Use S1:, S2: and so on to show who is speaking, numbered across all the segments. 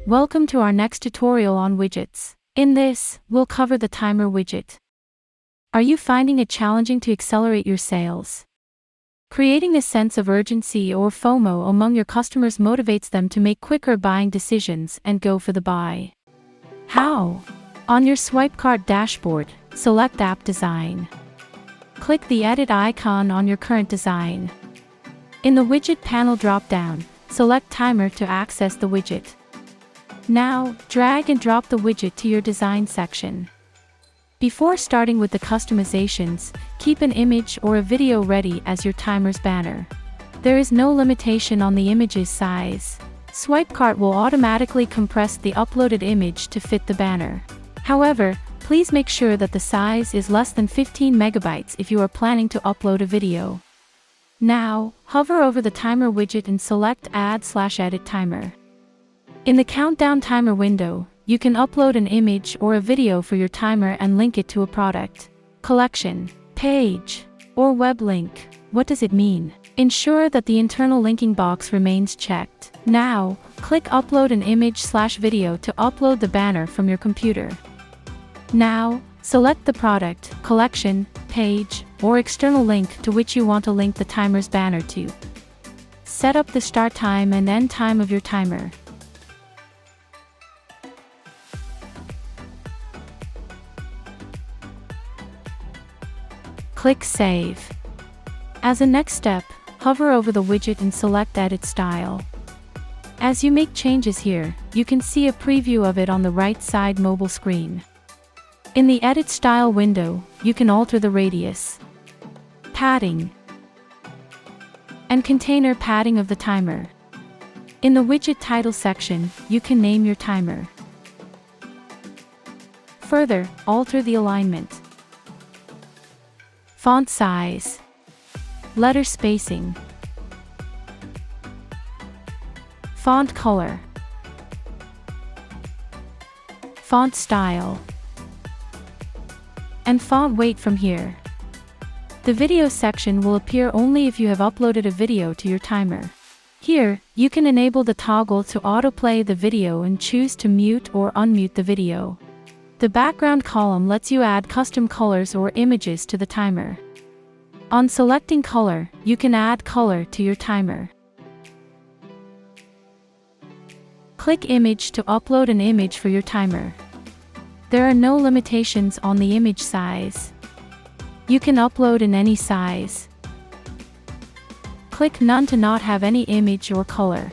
S1: Welcome to our next tutorial on widgets. In this, we'll cover the Timer widget. Are you finding it challenging to accelerate your sales? Creating a sense of urgency or FOMO among your customers motivates them to make quicker buying decisions and go for the buy. How? On your Swipecart dashboard, select App Design. Click the edit icon on your current design. In the Widget panel drop-down, select Timer to access the widget. Now, drag and drop the widget to your design section. Before starting with the customizations, keep an image or a video ready as your timer's banner. There is no limitation on the image's size. Swipecart will automatically compress the uploaded image to fit the banner. However, please make sure that the size is less than 15 megabytes if you are planning to upload a video. Now, hover over the Timer widget and select Add/Edit Timer. In the Countdown Timer window, you can upload an image or a video for your timer and link it to a product, collection, page, or web link. What does it mean? Ensure that the internal linking box remains checked. Now, click Upload an image/video to upload the banner from your computer. Now, select the product, collection, page, or external link to which you want to link the timer's banner to. Set up the start time and end time of your timer. Click Save. As a next step, hover over the widget and select Edit Style. As you make changes here, you can see a preview of it on the right side mobile screen. In the Edit Style window, you can alter the radius, padding, and container padding of the timer. In the widget title section, you can name your timer. Further, alter the alignment, font size, letter spacing, font color, font style, and font weight from here. The video section will appear only if you have uploaded a video to your timer. Here, you can enable the toggle to autoplay the video and choose to mute or unmute the video. The background column lets you add custom colors or images to the timer. On selecting color, you can add color to your timer. Click Image to upload an image for your timer. There are no limitations on the image size. You can upload in any size. Click None to not have any image or color.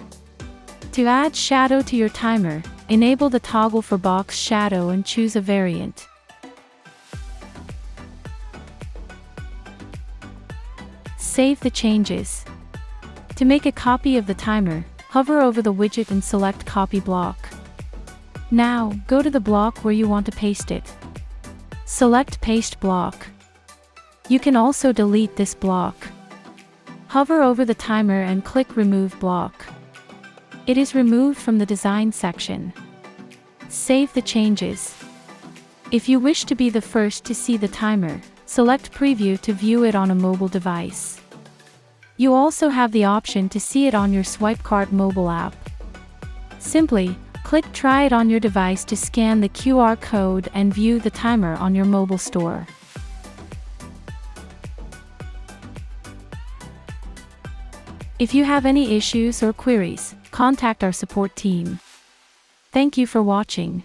S1: To add shadow to your timer, enable the toggle for box shadow and choose a variant. Save the changes. To make a copy of the timer, hover over the widget and select Copy Block. Now, go to the block where you want to paste it. Select Paste Block. You can also delete this block. Hover over the timer and click Remove Block. It is removed from the design section. Save the changes. If you wish to be the first to see the timer, select Preview to view it on a mobile device. You also have the option to see it on your Swipecart mobile app. Simply, click Try it on your device to scan the QR code and view the timer on your mobile store. If you have any issues or queries, contact our support team. Thank you for watching.